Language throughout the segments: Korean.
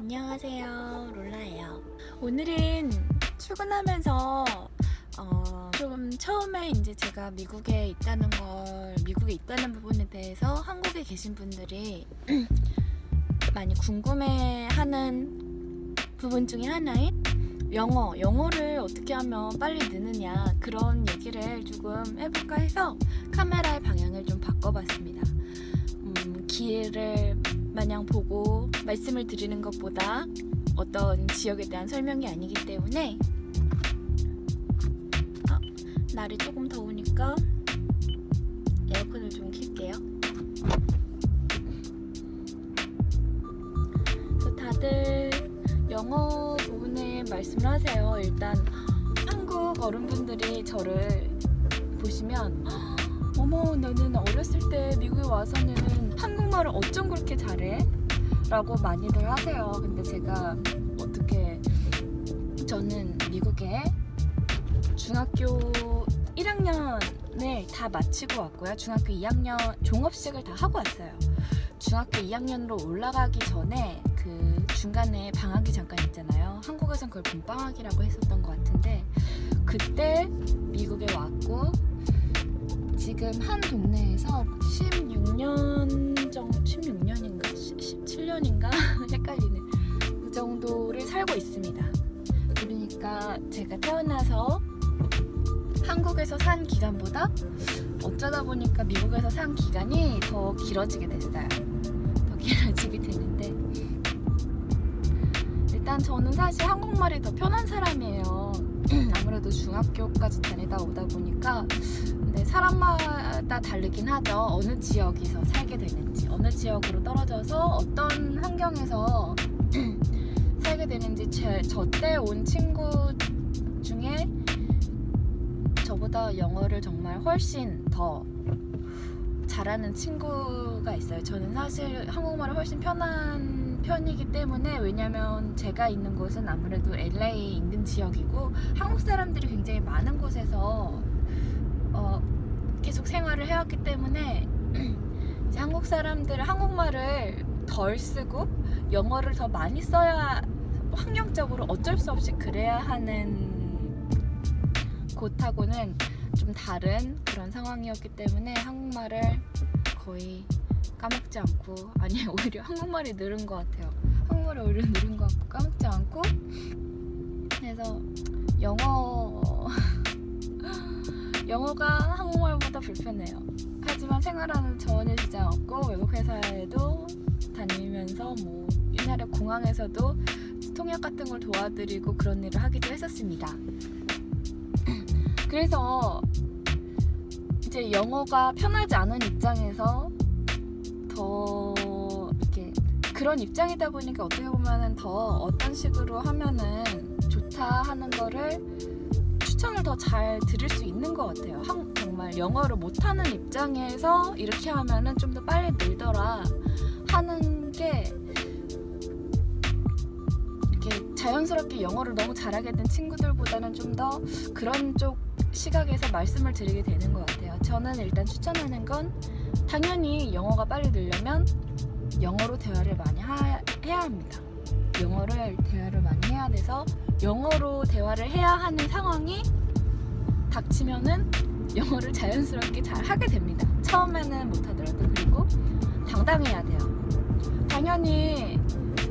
안녕하세요, 롤라예요. 오늘은 출근하면서 좀 처음에 이제 제가 미국에 있다는 부분에 대해서 한국에 계신 분들이 많이 궁금해하는 부분 중에 하나인 영어를 어떻게 하면 빨리 느느냐, 그런 얘기를 조금 해볼까 해서 카메라의 방향을 좀 바꿔봤습니다. 길을 마냥 보고 말씀을 드리는 것보다 어떤 지역에 대한 설명이 아니기 때문에 날이 조금 더우니까 에어컨을 좀 켤게요. 그래서 다들 영어 부분에 말씀을 하세요. 일단 한국 어른분들이 저를 보시면 어머, 너는 어렸을 때 미국에 와서는 한국말을 어쩜 그렇게 잘해? 라고 많이들 하세요. 근데 제가 저는 미국에 중학교 1학년을 다 마치고 왔고요. 중학교 2학년 종업식을 다 하고 왔어요. 중학교 2학년으로 올라가기 전에 그 중간에 방학이 잠깐 있잖아요. 한국에선 그걸 봄방학이라고 했었던 것 같은데, 그때 미국에 왔고 지금 한 동네에서 16년인가 17년인가 헷갈리네. 그 정도를 살고 있습니다. 그러니까 제가 태어나서 한국에서 산 기간보다 어쩌다 보니까 미국에서 산 기간이 더 길어지게 됐어요. 더 길어지게 됐는데, 일단 저는 사실 한국말이 더 편한 사람이에요. 아무래도 중학교까지 다니다 오다 보니까. 근데 사람마다 다르긴 하죠. 어느 지역에서 살게 되는지, 어느 지역으로 떨어져서 어떤 환경에서 살게 되는지. 저 때 온 친구 중에 저보다 영어를 정말 훨씬 더 잘하는 친구가 있어요. 저는 사실 한국말을 훨씬 편한 편이기 때문에, 왜냐면 제가 있는 곳은 아무래도 LA 인근 지역이고 한국 사람들이 굉장히 많은 곳에서 계속 생활을 해왔기 때문에 이제 한국 사람들은 한국말을 덜 쓰고 영어를 더 많이 써야, 환경적으로 어쩔 수 없이 그래야 하는 곳하고는 좀 다른 그런 상황이었기 때문에 한국말을 거의 까먹지 않고, 아니 오히려 한국말이 늘은 것 같아요. 한국말이 오히려 늘은 것 같고 까먹지 않고. 그래서 영어가 한국말보다 불편해요. 하지만 생활하는 전혀 지장 없고, 외국 회사에도 다니면서 옛날에 공항에서도 통역 같은 걸 도와드리고 그런 일을 하기도 했었습니다. 그래서 이제 영어가 편하지 않은 입장에서 더 이렇게 그런 입장이다 보니까 어떻게 보면은 더 어떤 식으로 하면은 좋다 하는 거를 추천을 더 잘 드릴 수 있는 것 같아요. 정말 영어를 못하는 입장에서 이렇게 하면은 좀 더 빨리 늘더라 하는 게, 이렇게 자연스럽게 영어를 너무 잘하게 된 친구들보다는 좀 더 그런 쪽 시각에서 말씀을 드리게 되는 것 같아요. 저는 일단 추천하는 건, 당연히 영어가 빨리 늘려면 영어로 대화를 많이 해야 합니다. 대화를 많이 해야 돼서 영어로 대화를 해야 하는 상황이 닥치면은 영어를 자연스럽게 잘 하게 됩니다. 처음에는 못하더라도. 그리고 당당해야 돼요. 당연히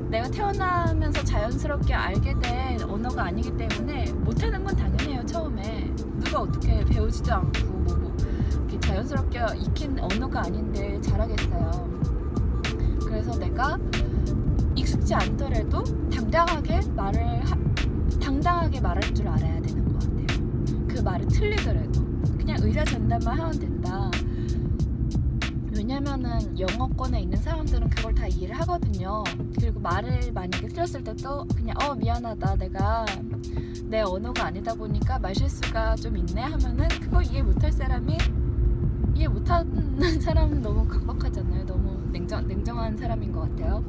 내가 태어나면서 자연스럽게 알게 된 언어가 아니기 때문에 못하는 건 당연해요. 처음에 누가 어떻게 배우지도 않고 이렇게 자연스럽게 익힌 언어가 아닌데 잘하겠어요. 그래서 내가 익숙지 않더라도 당당하게 말할 줄 알아야 되는 것 같아요. 그 말이 틀리더라도 그냥 의사전달만 하면 된다. 왜냐면은 영어권에 있는 사람들은 그걸 다 이해를 하거든요. 그리고 말을 만약에 틀렸을 때도 그냥 미안하다, 내가 내 언어가 아니다 보니까 말실수가 좀 있네 하면은, 그거 이해 못할 사람이, 이해 못하는 사람은 너무 각박하잖아요. 너무 냉정한 사람인 것 같아요.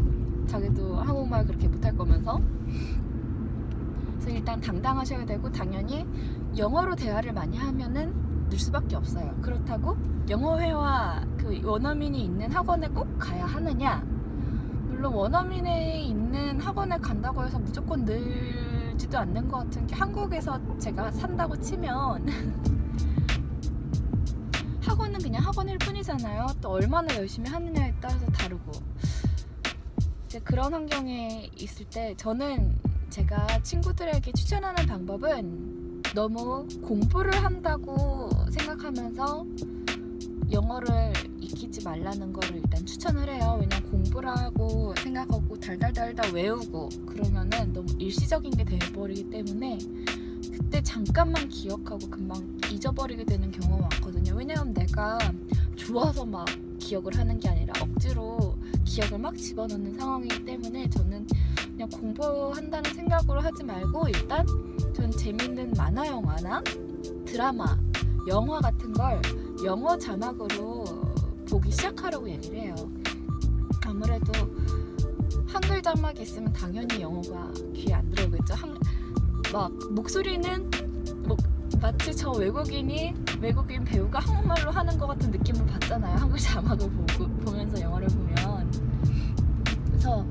자기도 한국말 그렇게 못할 거면서. 그래서 일단 당당하셔야 되고, 당연히 영어로 대화를 많이 하면은 늘 수밖에 없어요. 그렇다고 영어회화 그 원어민이 있는 학원에 꼭 가야 하느냐? 물론 원어민에 있는 학원에 간다고 해서 무조건 늘지도 않는 것 같은 게, 한국에서 제가 산다고 치면 학원은 그냥 학원일 뿐이잖아요. 또 얼마나 열심히 하느냐에 따라서 다르고, 이제 그런 환경에 있을 때 저는 제가 친구들에게 추천하는 방법은 너무 공부를 한다고 생각하면서 영어를 익히지 말라는 거를 일단 추천을 해요. 왜냐면 공부라고 생각하고 달달달달 외우고 그러면은 너무 일시적인 게 돼버리기 때문에 그때 잠깐만 기억하고 금방 잊어버리게 되는 경우가 많거든요. 왜냐면 내가 좋아서 막 기억을 하는 게 아니라 억지로 기억을 막 집어넣는 상황이기 때문에 저는 그냥 공부한다는 생각으로 하지 말고 일단 전 재밌는 만화 영화나 드라마, 영화 같은 걸 영어 자막으로 보기 시작하라고 얘기를 해요. 아무래도 한글 자막이 있으면 당연히 영어가 귀에 안 들어오겠죠. 막 목소리는 마치 저 외국인 배우가 한국말로 하는 것 같은 느낌을 받잖아요. 한글 자막을 보면서 영화를 보면. 그래서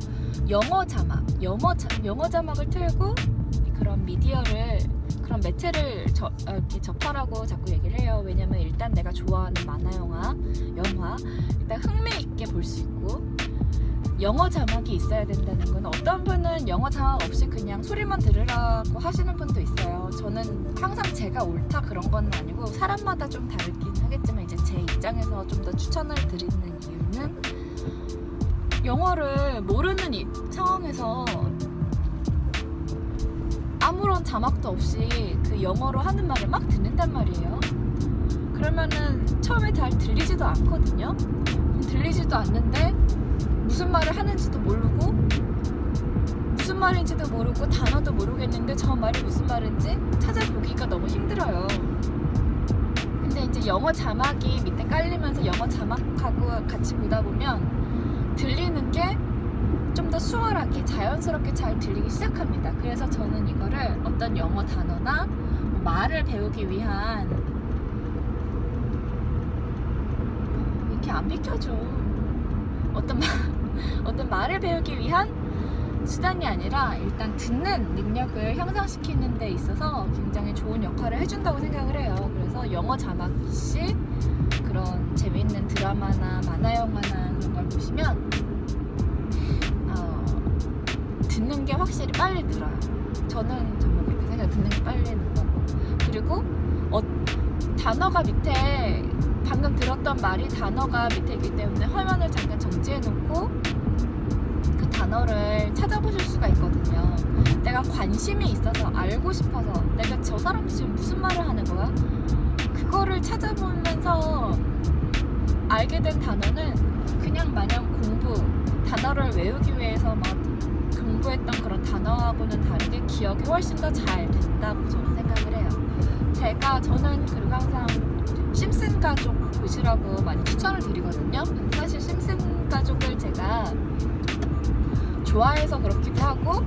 영어 자막을 틀고 그런 미디어를, 그런 매체를 이렇게 접하라고 자꾸 얘기를 해요. 왜냐면 일단 내가 좋아하는 만화 영화 일단 흥미있게 볼 수 있고, 영어 자막이 있어야 된다는 건, 어떤 분은 영어 자막 없이 그냥 소리만 들으라고 하시는 분도 있어요. 저는 항상 제가 옳다 그런 건 아니고 사람마다 좀 다르긴 하겠지만, 이제 제 입장에서 좀 더 추천을 드리는 이유는, 영어를 모르는 상황에서 아무런 자막도 없이 그 영어로 하는 말을 막 듣는단 말이에요. 그러면은 처음에 잘 들리지도 않거든요. 들리지도 않는데 무슨 말을 하는지도 모르고, 무슨 말인지도 모르고 단어도 모르겠는데 저 말이 무슨 말인지 찾아보기가 너무 힘들어요. 근데 이제 영어 자막이 밑에 깔리면서 영어 자막하고 같이 보다 보면 들리는 게 좀 더 수월하게 자연스럽게 잘 들리기 시작합니다. 그래서 저는 이거를 어떤 영어 단어나 말을 배우기 위한, 이렇게 안 비켜줘, 어떤 말을 배우기 위한 수단이 아니라 일단 듣는 능력을 향상시키는 데 있어서 굉장히 좋은 역할을 해준다고 생각을 해요. 그래서 영어 자막 시 그런 재미있는 드라마나 만화 영화나 그런 걸 보시면 듣는 게 확실히 빨리 들어요. 저는 정말 그렇게 생각해요. 듣는 게 빨리 는다고. 그리고 단어가 밑에, 방금 들었던 말이 단어가 밑에 있기 때문에 화면을 잠깐 정지해 놓고 그 단어를 찾아보실 수가 있거든요. 내가 관심이 있어서, 알고 싶어서, 내가 저 사람 지금 무슨 말을 하는 거야? 그거를 찾아보면서 알게 된 단어는 그냥 마냥 단어를 외우기 위해서 막 공부했던 그런 단어하고는 다르게 기억이 훨씬 더 잘 된다고 저는 생각을 해요. 저는 그리고 항상 심슨 가족 보시라고 많이 추천을 드리거든요. 사실 심슨 가족을 제가 좋아해서 그렇기도 하고,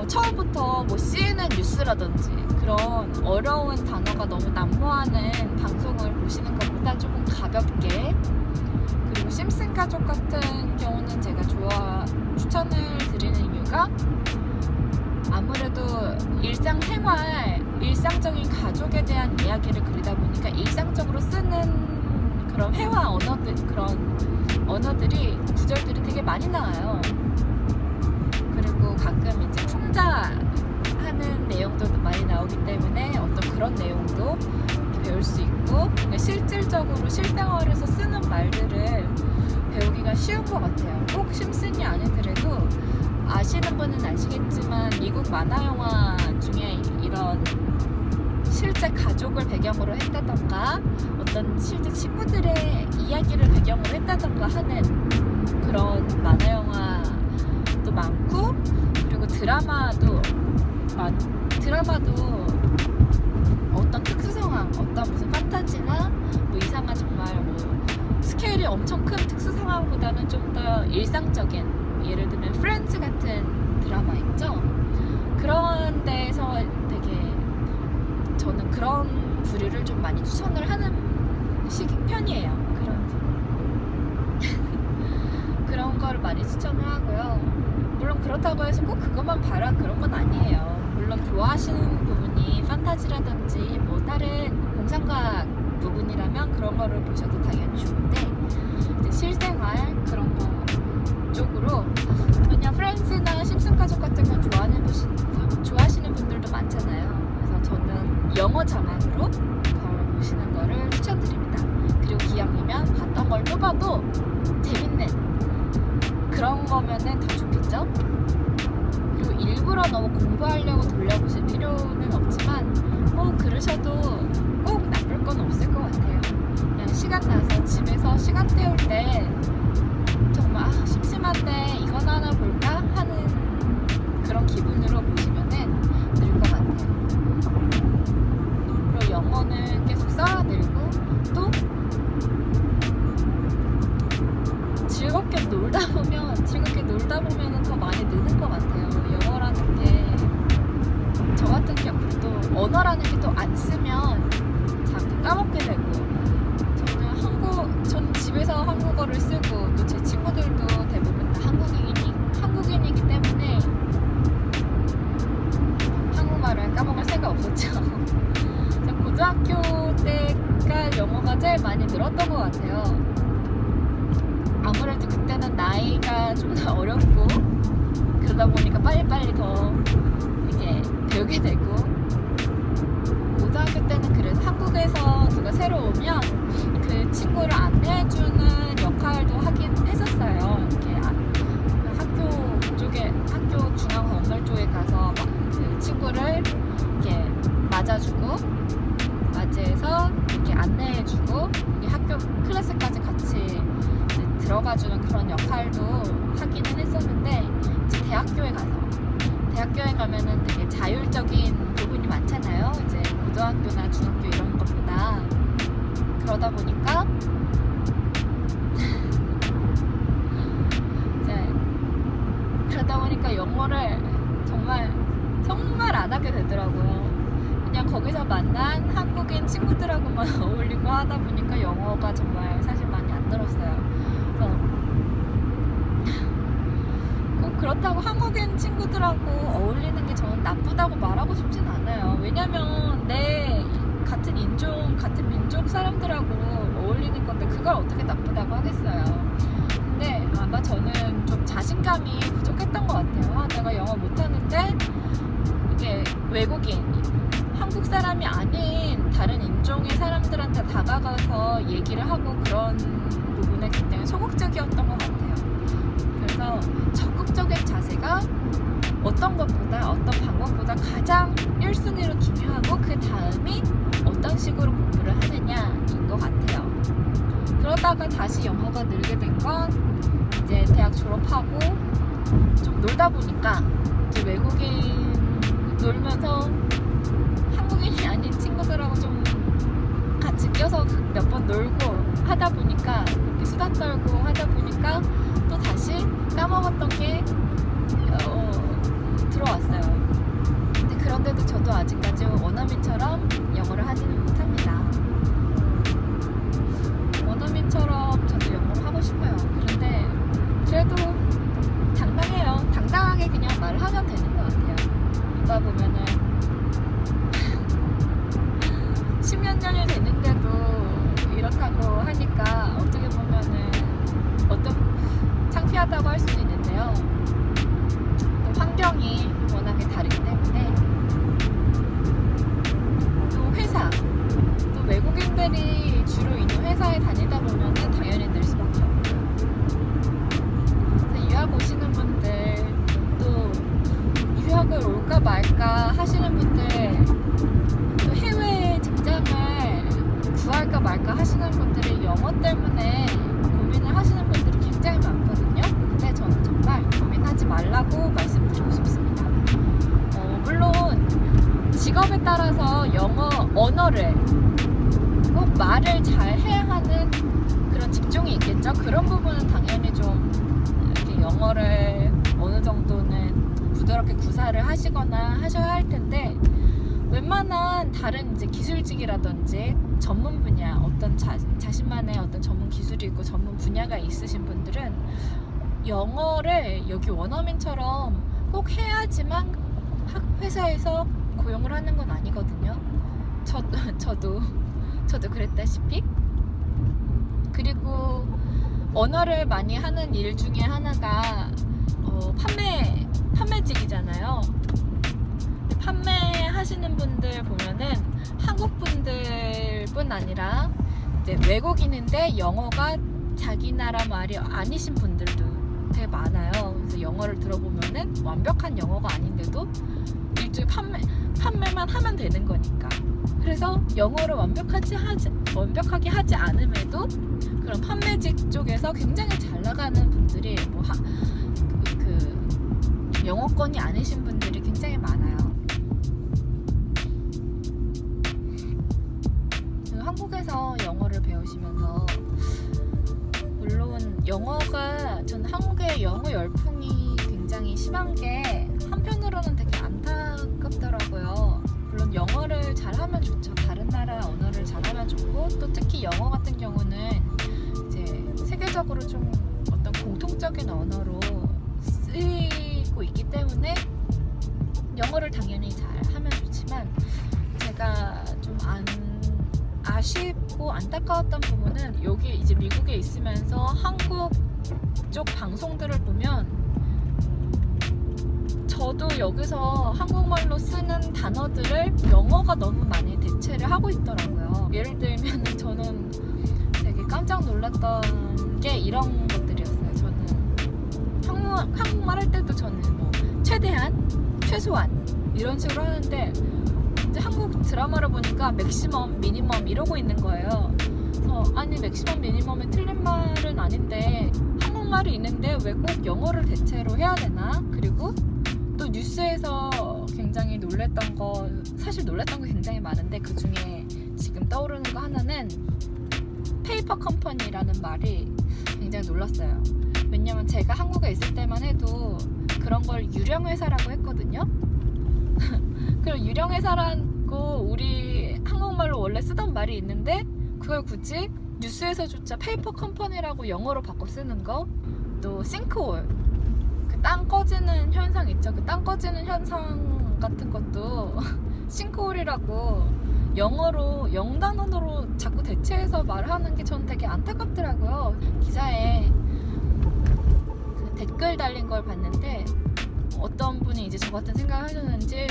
처음부터 뭐 CNN 뉴스라든지 그런 어려운 단어가 너무 난무하는 방송을 보시는 것보다 조금 가볍게, 그리고 심슨 가족 같은 경우는 제가 추천을 드리는 이유가, 아무래도 일상적인 가족에 대한 이야기를 그리다 보니까 일상적으로 쓰는 그런 회화 언어들이, 구절들이 되게 많이 나와요. 그리고 가끔 이제 풍자하는 내용도 많이 나오기 때문에 어떤 그런 내용도 배울 수 있고, 실질적으로 실생활에서 쓰는 말들을 배우기가 쉬운 것 같아요. 꼭 심슨이 아니더라도 아시는 분은 아시겠지만, 미국 만화 영화 중에 이런 실제 가족을 배경으로 했다던가 어떤 실제 친구들의 이야기를 배경으로 했다던가 하는 그런 만화 영화도 많고, 그리고 드라마도 어떤 특수 상황, 어떤 무슨 판타지나 뭐 이상한 정말 스케일이 엄청 큰 특수 상황보다는 좀 더 일상적인, 예를 들면 프렌즈 같은 드라마 있죠? 그런 데서 되게 저는 그런 부류를 좀 많이 추천을 하는 편이에요. 그런 거를 많이 많이 추천을 하고요. 물론 그렇다고 해서 꼭 그것만 봐라 그런 건 아니에요. 물론 좋아하시는 부분이 판타지라든지 뭐 다른 공상과학 부분이라면 그런 거를 보셔도 당연히 좋은데, 이제 실생활 그런 거 쪽으로 그냥 프렌즈나 심슨 가족 같은 건 좋아하시는 분들도 많잖아요. 그래서 저는 영어 자막으로 그걸 보시는 거를 추천드립니다. 그리고 기왕이면 봤던 걸 또 봐도 재밌는 그런 거면은 더 좋겠죠? 그리고 일부러 너무 공부하려고 돌려보실 필요는 없지만 뭐 그러셔도 꼭 나쁠 건 없을 것 같아요. 그냥 시간 나서 집에서 시간 때울 때 정말 심심한데 이거나 하나 볼까 하는 그런 기분으로 보시면은 늘 것 같아요. 그리고 영어는 계속 써야 늘고 또 즐겁게 놀다 보면은 더 많이 느는 것 같아요. 영어라는 게 저 같은 경우도 언어라는 게 또 안 쓰면 자꾸 까먹게 되고, 저는 집에서 한국어를 쓰고 또 제 친구들도 대부분 다 한국인이기 때문에 한국말을 까먹을 새가 없었죠. 고등학교 때가 영어가 제일 많이 늘었던 것 같아요. 아무래도 그때는 나이가 좀 더 어렸고 그러다 보니까 빨리빨리 더 이렇게 배우게 되고, 고등학교 때는 그래서 한국에서 누가 새로 오면 그 친구를 안내해주는 역할도 하긴 했었어요. 이렇게 학교 중앙 건물 쪽에 가서 그 친구를 이렇게 맞이해서 이렇게 안내해주고 여기 학교 클래스까지 같이 들어가주는 그런 역할도 하기는 했었는데, 이제 대학교에 가면은 되게 자율적인 부분이 많잖아요. 이제 고등학교나 중학교 이런 것보다. 그러다 보니까 영어를 정말 안 하게 되더라고요. 그냥 거기서 만난 한국인 친구들하고만 어울리고 하다 보니까 영어가 정말 사실 많이 안 늘었어요. 그래서 꼭 그렇다고 한국인 친구들하고 어울리는 게 저는 나쁘다고 말하고 싶진 않아요. 왜냐면 내 같은 인종, 같은 민족 사람들하고 어울리는 건데 그걸 어떻게 나쁘다고 하겠어요. 근데 아마 저는 좀 자신감이 부족했던 것 같아요. 내가 영어 못하는데 이게 외국인, 한국 사람이 아닌 다른 인종의 사람들한테 다가가서 얘기를 하고 그런 부분에 굉장히 소극적이었던 것 같아요. 그래서 적극적인 자세가 어떤 방법보다 가장 1순위로 중요하고 그 다음이 어떤 식으로 공부를 하느냐인 것 같아요. 그러다가 다시 영어가 늘게 된 건 이제 대학 졸업하고 좀 놀다 보니까 이제 외국인 놀면서 한국인이 아닌 친구들하고 좀 같이 껴서 몇 번 놀고 하다 보니까, 그렇게 수다 떨고 하다 보니까 또 다시 까먹었던 게 들어왔어요. 근데 그런데도 저도 아직까지 원어민처럼 영어를 하지는 못합니다. 원어민처럼 저도 영어를 하고 싶어요. 그런데 그래도 당당해요. 당당하게 그냥 말을 하면 되는 것 같아요. 그러다 보면은 10몇 년이 됐는데도 이렇다고 하니까 어떻게 보면은 창피하다고 할 수도 있는데요. 또 환경이 워낙에 다르기 때문에, 또 외국인들이 주로 있는 회사에 다니다 보면은 당연히 늘 수밖에 없고, 유학 오시는 분들, 또 유학을 올까 말까 하시는 분들, 또 해외 직장을 구할까 말까 하시는 분들이 영어 때문에 고민을 하시는 분들이 굉장히 많거든요. 근데 저는 정말 고민하지 말라고 말씀드리고 싶습니다. 물론 직업에 따라서 언어를 꼭 말을 잘 해야 하는 그런 직종이 있겠죠. 그런 부분은 당연히 좀 이렇게 영어를 어느 정도는 부드럽게 구사를 하시거나 하셔야 할 텐데, 웬만한 다른 이제 기술직이라든지 전문 분야, 어떤 자신만의 어떤 전문 기술이 있고 전문 분야가 있으신 분들은 영어를 여기 원어민처럼 꼭 해야지만 회사에서 고용을 하는 건 아니거든요. 저도 그랬다시피. 그리고 언어를 많이 하는 일 중에 하나가 판매직이잖아요. 판매하시는 분들 보면은 한국 분들뿐 아니라 이제 외국인인데 영어가 자기 나라 말이 아니신 분들도 되게 많아요. 그래서 영어를 들어보면은 완벽한 영어가 아닌데도 일종의 판매만 하면 되는 거니까. 그래서 영어를 완벽하게 하지 않음에도 그런 판매직 쪽에서 굉장히 잘 나가는 분들이 영어권이 아니신 분들이 굉장히 많아요. 한국에서 영어를 배우시면서 물론 저는 한국의 영어 열풍이 굉장히 심한 게 한편으로는 되게 안타깝더라고요. 물론 영어를 잘하면 좋죠. 다른 나라 언어를 잘하면 좋고, 또 특히 영어 같은 경우는 이제 세계적으로 좀 어떤 공통적인 언어로 쓰이고 있기 때문에 영어를 당연히 잘하면 좋지만, 제가 좀 아쉽고 안타까웠던 부분은 여기 이제 미국에 있으면서 한국 쪽 방송들을 보면 저도 여기서 한국말로 쓰는 단어들을 영어가 너무 많이 대체를 하고 있더라고요. 예를 들면 저는 되게 깜짝 놀랐던 게 이런 것들이었어요. 저는 한국말 할 때도 저는 뭐 최대한, 최소한 이런 식으로 하는데 이제 한국 드라마를 보니까 맥시멈, 미니멈 이러고 있는 거예요. 그래서 아니 맥시멈, 미니멈이 틀린 말은 아닌데 한국말이 있는데 왜 꼭 영어를 대체로 해야 되나? 그리고 또 뉴스에서 굉장히 사실 놀랬던 거 굉장히 많은데 그 중에 지금 떠오르는 거 하나는 페이퍼 컴퍼니라는 말이 굉장히 놀랐어요. 왜냐면 제가 한국에 있을 때만 해도 그런 걸 유령회사라고 했거든요. 그럼 유령회사라고 우리 한국말로 원래 쓰던 말이 있는데 그걸 굳이 뉴스에서조차 페이퍼 컴퍼니라고 영어로 바꿔 쓰는 거. 또 싱크홀, 그 땅 꺼지는 현상 있죠. 그 땅 꺼지는 현상 같은 것도 싱크홀이라고 영어로 영단어로 자꾸 대체해서 말하는 게 전 되게 안타깝더라고요. 기사에 그 댓글 달린 걸 봤는데 어떤 분이 이제 저 같은 생각을 하셨는지,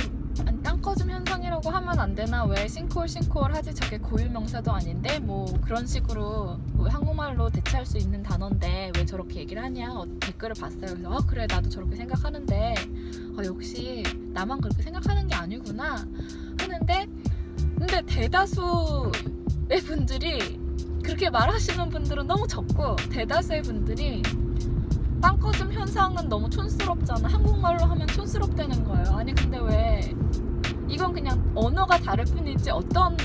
아니, 땅 꺼짐 현상이라고 하면 안 되나? 왜 싱크홀 하지? 저게 고유명사도 아닌데 뭐 그런 식으로 뭐 한국말로 대체할 수 있는 단어인데 왜 저렇게 얘기를 하냐? 댓글을 봤어요. 그래서 그래, 나도 저렇게 생각하는데 역시 나만 그렇게 생각하는 게 아니구나 하는데, 근데 대다수의 분들이 그렇게 말하시는 분들은 너무 적고, 대다수의 분들이 땅 꺼짐 현상은 너무 촌스럽잖아, 한국말로 하면 촌스럽다는 거예요. 아니 근데 왜, 이건 그냥 언어가 다를 뿐이지 어떤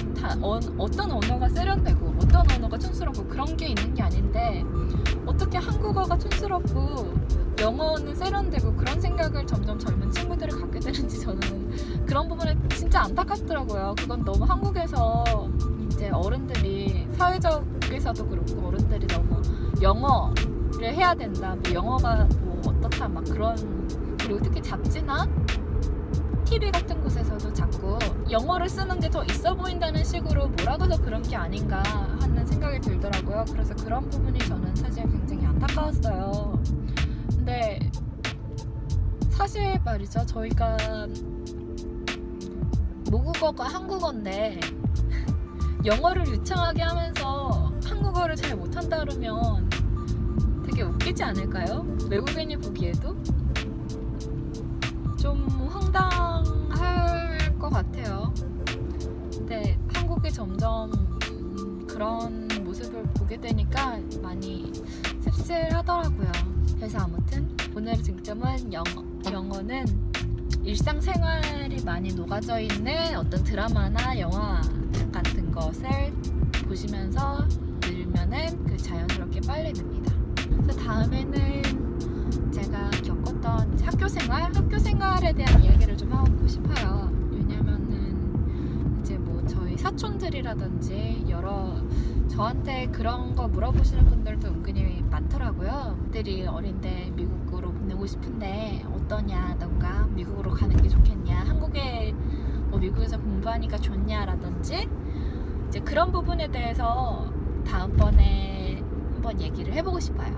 언어가 세련되고 어떤 언어가 촌스럽고 그런 게 있는 게 아닌데 어떻게 한국어가 촌스럽고 영어는 세련되고 그런 생각을 점점 젊은 친구들이 갖게 되는지, 저는 그런 부분에 진짜 안타깝더라고요. 그건 너무 한국에서 이제 어른들이, 사회적에서도 그렇고 어른들이 너무 영어를 해야 된다, 뭐 영어가 뭐 어떻다 막 그런, 그리고 특히 잡지나 TV 같은 곳에서도 자꾸 영어를 쓰는 게 더 있어 보인다는 식으로 몰아가서 그런 게 아닌가 하는 생각이 들더라고요. 그래서 그런 부분이 저는 사실 굉장히 안타까웠어요. 근데 사실 말이죠, 저희가 모국어가 한국어인데 영어를 유창하게 하면서 한국어를 잘 못한다 그러면 되게 웃기지 않을까요? 외국인이 보기에도 좀 황당할 것 같아요. 근데 한국이 점점 그런 모습을 보게 되니까 많이 씁쓸하더라고요. 그래서 아무튼 오늘의 중점은 영어는 일상생활이 많이 녹아져 있는 어떤 드라마나 영화 같은 것을 보시면서 늘면은 그 자연스럽게 빨리 늡니다. 그래서 다음에는 제가 겪었던 이제 학교 생활에 대한 이야기를 좀 하고 싶어요. 왜냐면은 이제 뭐 저희 사촌들이라든지 여러 저한테 그런 거 물어보시는 분들도 은근히 많더라고요. 들이 어린데 미국으로 보내고 싶은데 어떠냐던가 미국으로 가는 게 좋겠냐, 한국에 뭐 미국에서 공부하니까 좋냐라든지 이제 그런 부분에 대해서 다음번에 한번 얘기를 해보고 싶어요.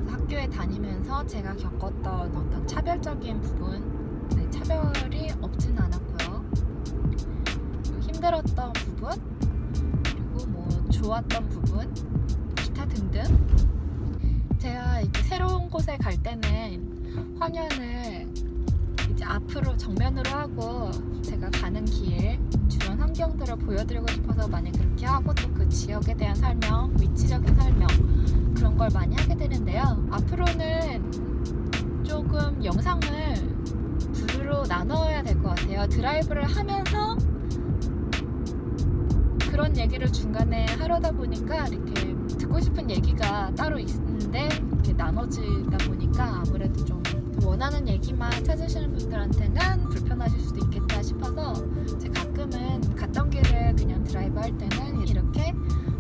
학교에 다니면서 제가 겪었던 어떤 차별적인 부분, 네, 차별이 없진 않았고요. 그리고 힘들었던 부분, 그리고 뭐 좋았던 부분, 기타 등등. 제가 이렇게 새로운 곳에 갈 때는 화면을 이제 앞으로 정면으로 하고 제가 가는 길, 주변 환경들을 보여드리고 싶어서 많이 그렇게 하고 또 그 지역에 대한 설명, 위치적인 설명 그런 걸 많이 하게 되는데요. 앞으로는 조금 영상을 부류로 나눠야 될 것 같아요. 드라이브를 하면서 그런 얘기를 중간에 하려다 보니까 이렇게 듣고 싶은 얘기가 따로 있는데 이렇게 나눠지다 보니까 아무래도 좀 원하는 얘기만 찾으시는 분들한테는 불편하실 수도 있겠다 싶어서 제가 가끔은 갔던 길을 그냥 드라이브 할 때는 이렇게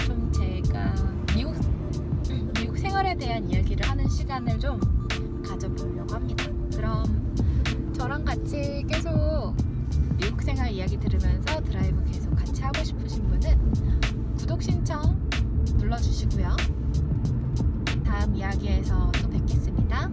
좀 제가 미국 생활에 대한 이야기를 하는 시간을 좀 가져보려고 합니다. 그럼 저랑 같이 계속 미국 생활 이야기 들으면서 드라이브 계속 같이 하고 싶으신 분은 구독 신청 눌러주시고요. 다음 이야기에서 또 뵙겠습니다.